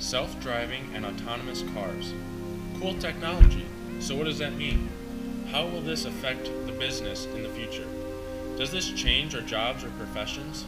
Self-driving and autonomous cars. Cool technology. So what does that mean? How will this affect the business in the future? Does this change our jobs or professions?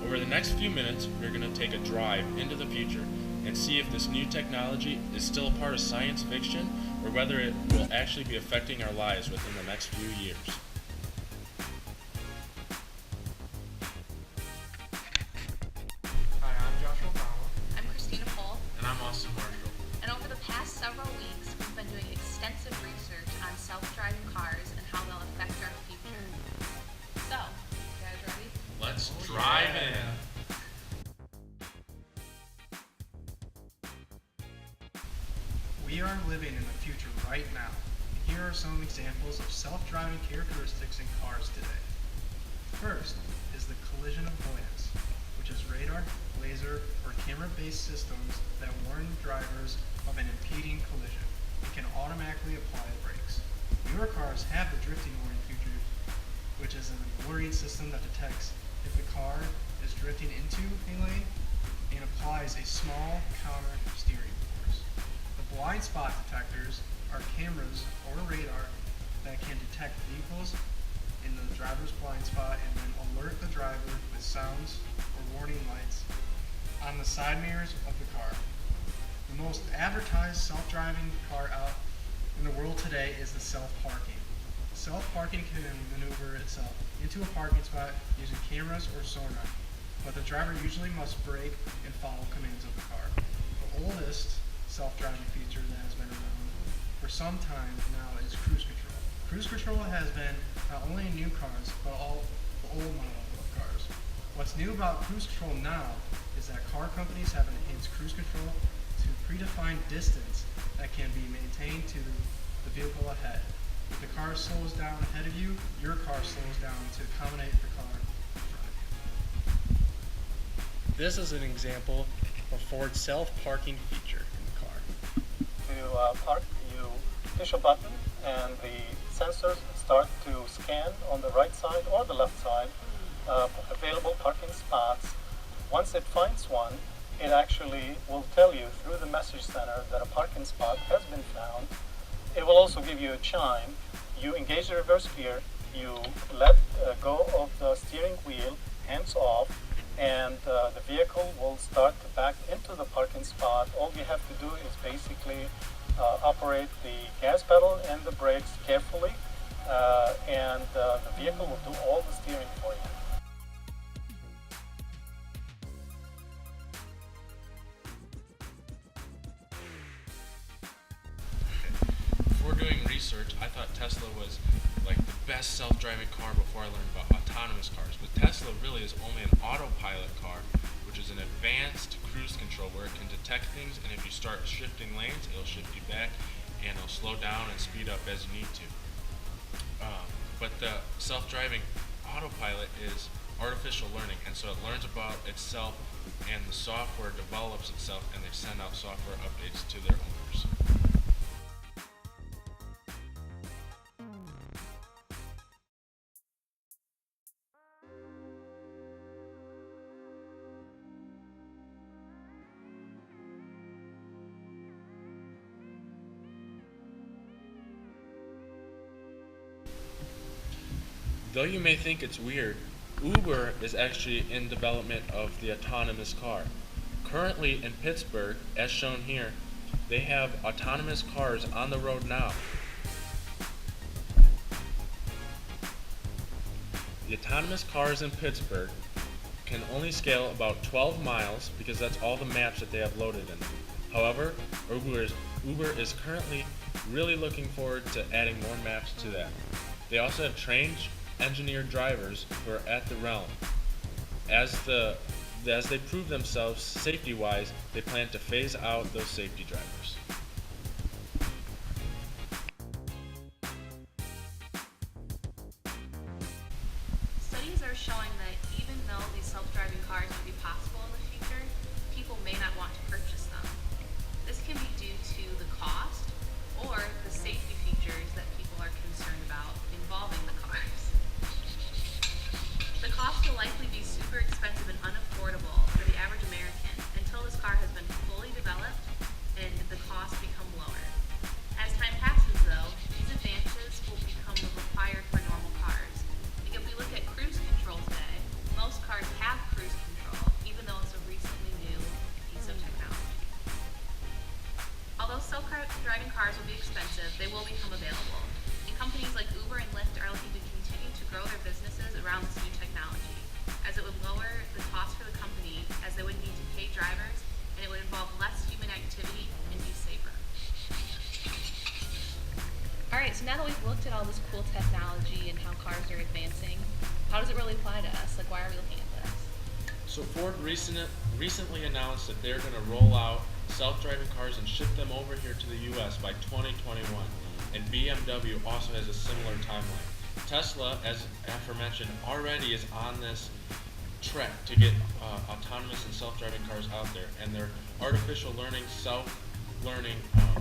Over the next few minutes, we're going to take a drive into the future and see if this new technology is still a part of science fiction or whether it will actually be affecting our lives within the next few years. Hi, I'm Joshua Obama. I'm Christina Pohl, And I'm Austin Marshall. and over the past several weeks, we've been doing extensive research on self-driving cars and how they'll affect our future. So, you guys ready? Let's drive in. We are living in the future right now. Here are some examples of self-driving characteristics in cars today. First is the collision avoidance, which is radar, laser, or camera-based systems that warn drivers of an impeding collision and can automatically apply brakes. Newer cars have the drifting warning feature, which is an alerting system that detects if the car is drifting into a lane and applies a small counter steering force. The blind spot detectors are cameras or radar that can detect vehicles in the driver's blind spot and then alert the driver with sounds or warning lights on the side mirrors of the car. The most advertised self-driving car out in the world today is the self-parking. Self-parking can maneuver itself into a parking spot using cameras or sonar, but the driver usually must brake and follow commands of the car. The oldest self-driving feature that has been around for some time now is cruise control. Cruise control has been not only in new cars, but all the old model of cars. What's new about cruise control now is that car companies have enhanced cruise control to predefined distance that can be maintained to the vehicle ahead. If the car slows down ahead of you, your car slows down to accommodate the car in front of you. This is an example of Ford's self-parking feature in the car. To park, you push a button and the sensors start to scan on the right side or the left side available parking spots. Once it finds one, it actually will tell you through the message center that a parking spot has been found. It will also give you a chime. You engage the reverse gear, you let go of the steering wheel, hands off, and the vehicle will start to back into the parking spot. All you have to do is basically operate the gas pedal and the brakes carefully, and the vehicle will do all the steering for you. Before doing research, I thought Tesla was like the best self-driving car before I learned about autonomous cars. But Tesla really is only an autopilot car, which is an advanced cruise control where it can detect things, and if you start shifting lanes, it'll shift you back, and it'll slow down and speed up as you need to. But the self-driving autopilot is artificial learning, and so it learns about itself, and the software develops itself, and they send out software updates to their owners. Though you may think it's weird, Uber is actually in development of the autonomous car. Currently in Pittsburgh, as shown here, they have autonomous cars on the road now. The autonomous cars in Pittsburgh can only scale about 12 miles because that's all the maps that they have loaded in them. However, Uber is currently really looking forward to adding more maps to that. They also have trained engineered drivers who are at the realm. As they prove themselves safety-wise, they plan to phase out those safety drivers. Studies are showing that even though these self-driving cars may be possible in the future, people may not want to purchase them. This can be due to the cost or the safety features that people are concerned about involving the cars. The cost will likely be super expensive and unaffordable for the average American until this car has been fully developed So now that we've looked at all this cool technology and how cars are advancing, how does it really apply to us? Like, why are we looking at this? So Ford recently announced that they're going to roll out self-driving cars and ship them over here to the U.S. by 2021, and BMW also has a similar timeline. Tesla, as aforementioned, already is on this trek to get autonomous and self-driving cars out there, and their artificial learning, self-learning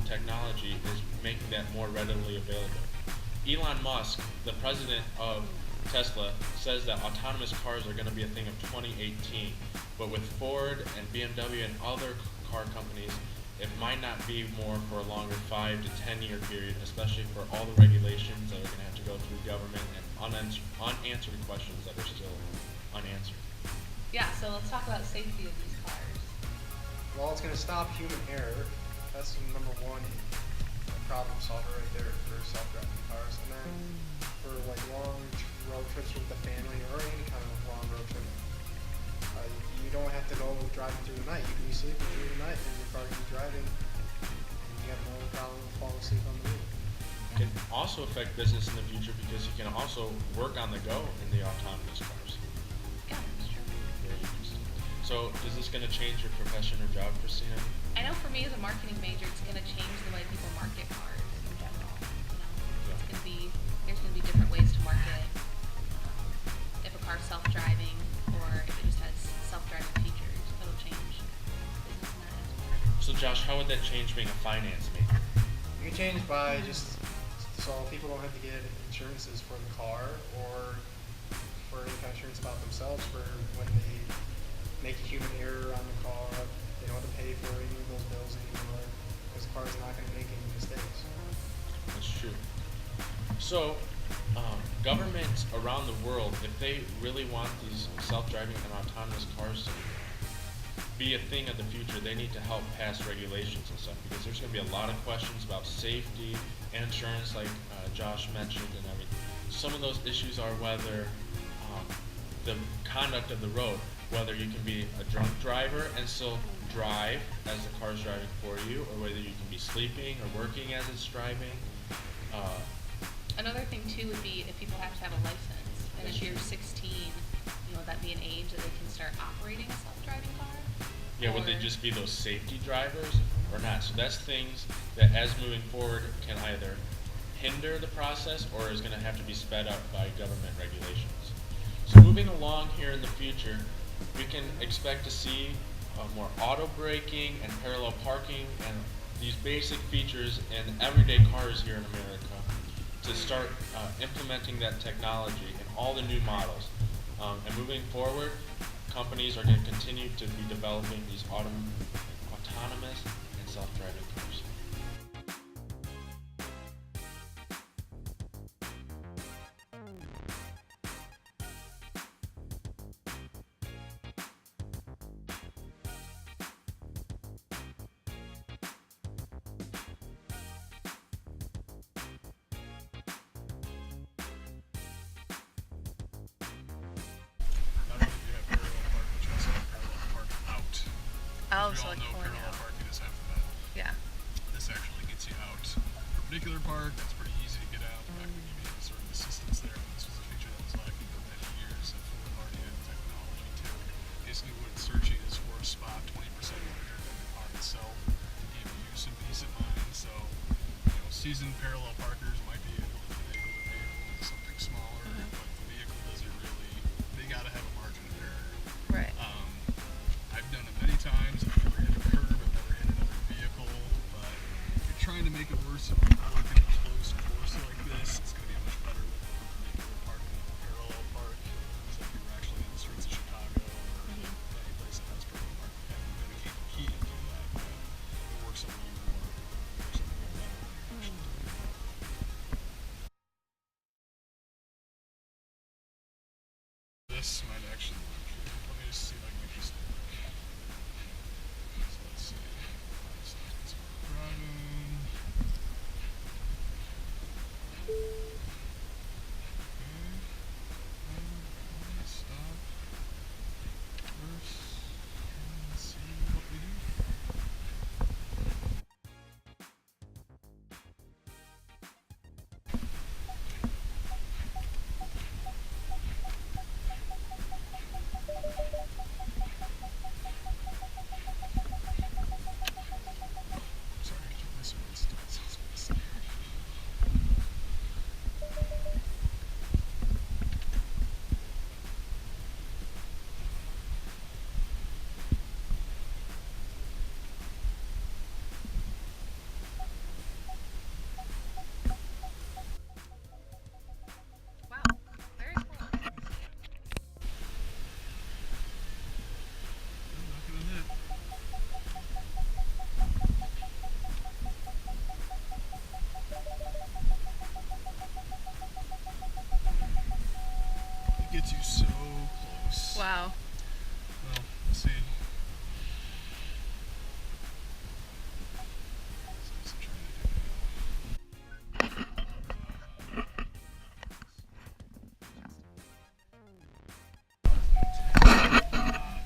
technology is making that more readily available. Elon Musk, the president of Tesla, says that autonomous cars are going to be a thing of 2018, but with Ford and BMW and other car companies, it might not be more for a longer 5 to 10 year period, especially for all the regulations that are going to have to go through government and unanswered questions that are still unanswered. Yeah, so let's talk about safety of these cars. Well, it's going to stop human error. That's number one problem solver right there for self-driving cars. And then for like long road trips with the family or any kind of long road trip, you don't have to go driving through the night. You can be sleeping through the night and your car can be driving and you have no problem falling asleep on the wheel. Can also affect business in the future because you can also work on the go in the autonomous cars. Yeah, that's true. Very interesting. So is this going to change your profession or job, Christina? I know for me as a marketing major, it's going to change the way people market cars in general. You know, Yeah. there's going to be different ways to market. If a car's self-driving or if it just has self-driving features, it'll change business in that aspect. So Josh, how would that change being a finance major? You can change by just so people don't have to get insurances for the car or for any kind of insurance about themselves for when they make a human error on the car. They don't have to pay for any of those bills anymore because the car's not going to make any mistakes. That's true. So, governments around the world, if they really want these self-driving and autonomous cars to be a thing of the future, they need to help pass regulations and stuff because there's going to be a lot of questions about safety and insurance, like Josh mentioned, and everything. Some of those issues are whether the conduct of the road, whether you can be a drunk driver and still drive as the car's driving for you, or whether you can be sleeping or working as it's driving. Another thing too would be if people have to have a license, and if you're 16, would that be an age that they can start operating a self-driving car? Yeah, would they Or- just be those safety drivers or not? So that's things that as moving forward can either hinder the process or is going to have to be sped up by government regulations. So moving along here in the future, we can expect to see more auto braking and parallel parking and these basic features in everyday cars here in America to start implementing that technology in all the new models. And moving forward, companies are going to continue to be developing these autonomous and self-driving cars. Not only do you have parallel park, but you also have parallel park out. Oh, We so all like know pulling parallel out. parking is half of that. Yeah. This actually gets you out. Perpendicular park, that's pretty easy to get out. Back when you needed sort of assistance there, this was a feature that was lacking for many years, and Ford already had technology to basically what it's searching is for a spot 20% earlier than the car itself to give you some peace of mind. So, seasoned parallel parkers might be able to finagle the vehicle into something smaller, but the vehicle doesn't really, they gotta have a margin of error. Right. I've done it many times. I've never hit a curb. I've never hit another vehicle. But if you're trying to make it worse, if you're working a close course like this, it's going to be much better with a perpendicular park than a parallel park. So if you're actually in the streets of Chicago or any place that has parallel park, you have to dedicate the key to do that. But it works a little more. It works a little better than you're actually doing it. This might actually work here. Let me just see if I can make this work. So let's see. So it's driving. Okay. Stop. Reverse. And see what we do. nice. Wow. Well, let's see. So I'm trying to do now.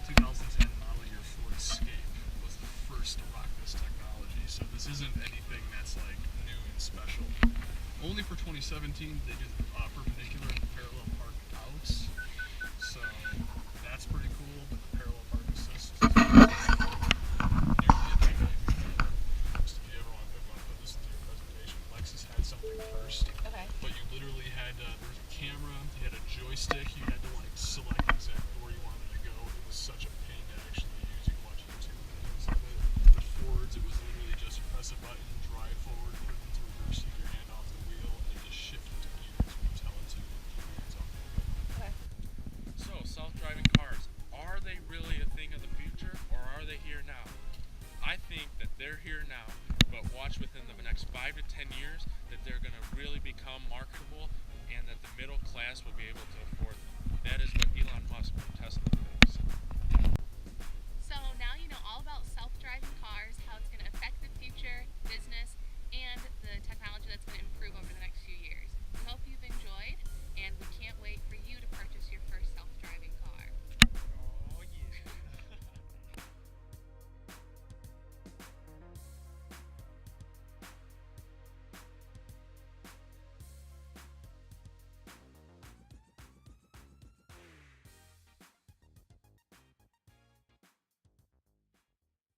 2010 model year Ford Escape was the first to rock this technology. So this isn't anything that's like new and special. Only for 2017, they did perpendicular and parallel park outs. So that's pretty cool, but the parallel park assist is nearly a decade. Just if you ever want to put this into your presentation, Lexus had something first, Okay. but you literally had there was a camera, you had a joystick, you had to like select exactly where you wanted to go. It was such a pain to actually use. You can watch YouTube videos of it. With Fords, it was literally just you press a button, drive forward, put it into reverse, take your hand off the wheel, and it just shift into gears when you tell it to. Keep your hands off the wheel. Okay. So, self-driving cars, are they really a thing of the future, or are they here now? I think that they're here now, but watch within the next 5 to 10 years that they're going to really become marketable, and that the middle class will be able to